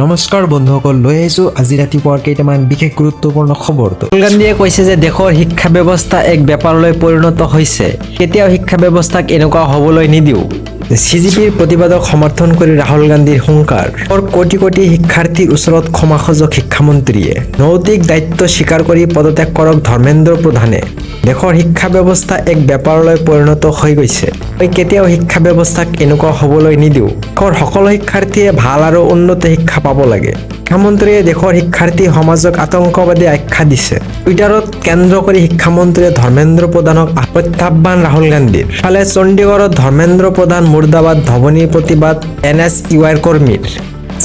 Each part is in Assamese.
নমস্কাৰ বন্ধুসকল, লৈ আহিছোঁ আজি ৰাতিপুৱাৰ কেইটামান বিশেষ গুৰুত্বপূৰ্ণ খবৰ। ৰাহুল গান্ধীয়ে কৈছে যে দেশৰ শিক্ষা ব্যৱস্থা এক বেপাৰলৈ পৰিণত হৈছে। কেতিয়াও শিক্ষা ব্যৱস্থাক এনেকুৱা হ'বলৈ নিদিওঁ। CGPৰ প্ৰতিবাদক সমৰ্থন কৰি ৰাহুল গান্ধীৰ হুংকাৰ। কোটি কোটি শিক্ষাৰ্থীৰ ওচৰত ক্ষমা খোজক শিক্ষামন্ত্ৰীয়ে। নৈতিক দায়িত্ব স্বীকাৰ কৰি পদত্যাগ কৰক ধৰ্মেন্দ্ৰ প্ৰধানে। দেশৰ শিক্ষা ব্যৱস্থা এক বেপাৰলৈ পৰিণত হৈ গৈছে। মই কেতিয়াও শিক্ষা ব্যৱস্থাক এনেকুৱা হ'বলৈ নিদিওঁ। দেশৰ সকলো শিক্ষাৰ্থীয়ে ভাল আৰু উন্নত শিক্ষা পাব লাগে। শিক্ষামন্ত্ৰীয়ে দেশৰ শিক্ষাৰ্থী সমাজক আতংকবাদী আখ্যা দিছে। টুইটাৰত কেন্দ্ৰ কৰি শিক্ষামন্ত্ৰীয়ে ধৰ্মেন্দ্ৰ প্ৰধানক প্ৰত্যাহ্বান ৰাহুল গান্ধীৰ। ইফালে চণ্ডীগড়ত ধৰ্মেন্দ্ৰ প্ৰধান মুৰ্দাবাদ ধৱনীৰ প্ৰতিবাদ NSUIৰ কৰ্মীৰ।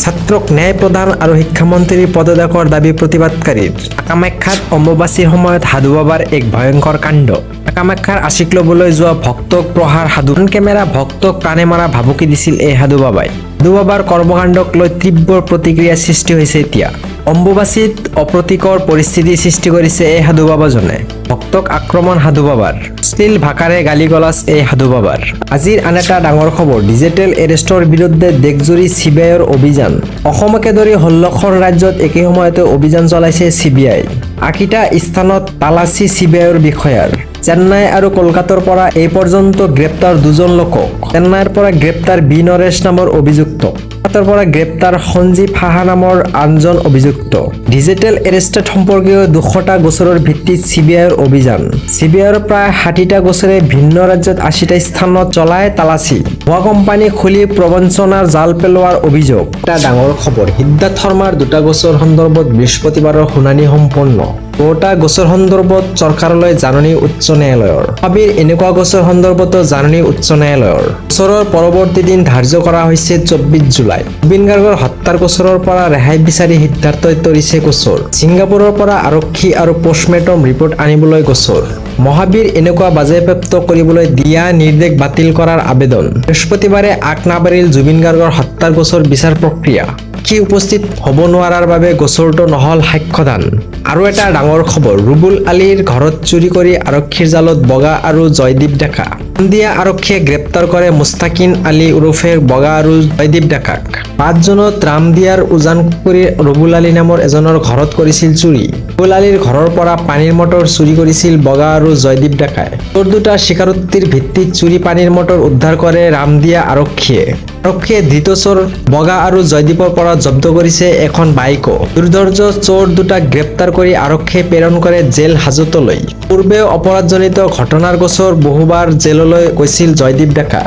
ছাত্ৰক ন্যায় প্ৰদান আৰু শিক্ষামন্ত্ৰীৰ পদত্যাগৰ দাবী প্ৰতিবাদকাৰীৰ। কামাখ্যাত অম্বুবাচীৰ সময়ত সাধু বাবাৰ এক ভয়ংকৰ কাণ্ড। কামাখ্যাৰ আশীষ ল'বলৈ যোৱা ভক্তক প্ৰহাৰ সাধু। কেমেৰা ভক্তক প্ৰাণে মাৰা ভাবুকি দিছিল এই সাধু বাবাই। সাধু বাবাৰ কৰ্মকাণ্ডক লৈ তীব্ৰ প্ৰতিক্ৰিয়াৰ সৃষ্টি হৈছে এতিয়া। অম্বুবাচীত অপ্ৰীতিকৰ পৰিস্থিতিৰ সৃষ্টি কৰিছে এই সাধু বাবাজনে। ভক্তক আক্ৰমণ সাধু বাবাৰ। অশ্লীল ভাষাৰে গালি-গালাজ এই সাধু বাবাৰ। আজিৰ আন এটা ডাঙৰ খবৰ, ডিজিটেল এৰেষ্টৰ বিৰুদ্ধে দেশজুৰি CBIৰ অভিযান। অসমকে ধৰি 16খন ৰাজ্যত একে সময়তে অভিযান চলাইছে CBI। 8টা স্থানত তালাচী CBIৰ বিষয়াৰ। চেন্নাই আৰু কলকাতাৰ পৰা এই পৰ্যন্ত গ্ৰেপ্তাৰ 2জন লোকক। চেন্নাইৰ পৰা গ্ৰেপ্তাৰ বি নৰেশ নামৰ অভিযুক্ত। কলকাতাৰ পৰা গ্ৰেপ্তাৰ সঞ্জীৱ সাহা নামৰ আনজন অভিযুক্ত। ডিজিটেল এৰেষ্টেড সম্পৰ্কীয় 200টা গোচৰৰ ভিত্তিত CBIৰ অভিযান। CBIৰ প্ৰায় 60টা গোচৰে ভিন্ন ৰাজ্যত 80টা স্থানত চলাই তালাচী। ভুৱা কোম্পানী খুলি প্ৰবঞ্চনাৰ জাল পেলোৱাৰ অভিযোগ। এটা ডাঙৰ খবৰ, সিদ্ধাৰ্থ শৰ্মাৰ 2টা গোচৰ সন্দৰ্ভত বৃহস্পতিবাৰৰ শুনানি সম্পন্ন। 2টা গোচৰ সন্দৰ্ভত চৰকাৰলৈ জাননী উচ্চ ন্যায়ালয়ৰ। হাবিৰ এনেকুৱা গোচৰ সন্দৰ্ভতো জাননী উচ্চ ন্যায়ালয়ৰ। গোচৰৰ পৰৱৰ্তী দিন ধাৰ্য কৰা হৈছে 24 জুলাই। জুবিন গাৰ্গৰ হত্যাৰ গোচৰৰ পৰা ৰেহাই বিচাৰি সিদ্ধাৰ্থই তৰিছে গোচৰ। ছিংগাপুৰৰ পৰা আৰক্ষী আৰু পষ্টমৰ্টেম ৰিপৰ্ট আনিবলৈ গোচৰ। মহাবীৰ এনেকুৱা বাজেয়াপ্ত কৰিবলৈ দিয়া নিৰ্দেশ বাতিল কৰাৰ আবেদন। বৃহস্পতিবাৰে আগ নাবাঢ়িল জুবিন গাৰ্গৰ হত্যাৰ গোচৰ বিচাৰ প্ৰক্ৰিয়া। সাক্ষী উপস্থিত হ'ব নোৱাৰাৰ বাবে গোচৰটো নহ'ল সাক্ষ্যদান। আৰু এটা ডাঙৰ খবৰ, ৰুবুল আলীৰ ঘৰত চুৰি কৰি আৰক্ষীৰ জালত বগা আৰু জয়দীপ ডেকা। নামদিয়া আৰক্ষীয়ে গ্ৰেপ্তাৰ কৰে মুস্তাকিন আলী ওৰফে বগা আৰু জয়দীপ ডেকাক। 5 জুনত ৰামদিয়াৰ উজানপুখুৰীৰ ৰুবুল আলী নামৰ এজনৰ ঘৰত কৰিছিল চুৰি। ৰুবুল আলীৰ ঘৰৰ পৰা পানীৰ মটৰ চুৰি কৰিছিল বগা আৰু জয়দীপ ডেকাই। চোৰ দুটাৰ স্বীকাৰোক্তিৰ ভিত্তিত চুৰি পানীৰ মটৰ উদ্ধাৰ কৰে ৰামদিয়া আৰক্ষীয়ে। আৰক্ষীয়ে ধৃত চোৰ বগা আৰু জয়দীপৰ পৰা জব্দ কৰিছে এখন বাইকো। দুৰ্ধৰ্ষ চোৰ দুটাক গ্ৰেপ্তাৰ কৰি আৰক্ষীয়ে প্ৰেৰণ কৰে জেল হাজতলৈ। পূৰ্বেও অপৰাধজনিত ঘটনাৰ গোচৰ বহুবাৰ জেললৈ গৈছিল জয়দীপ ডেকা।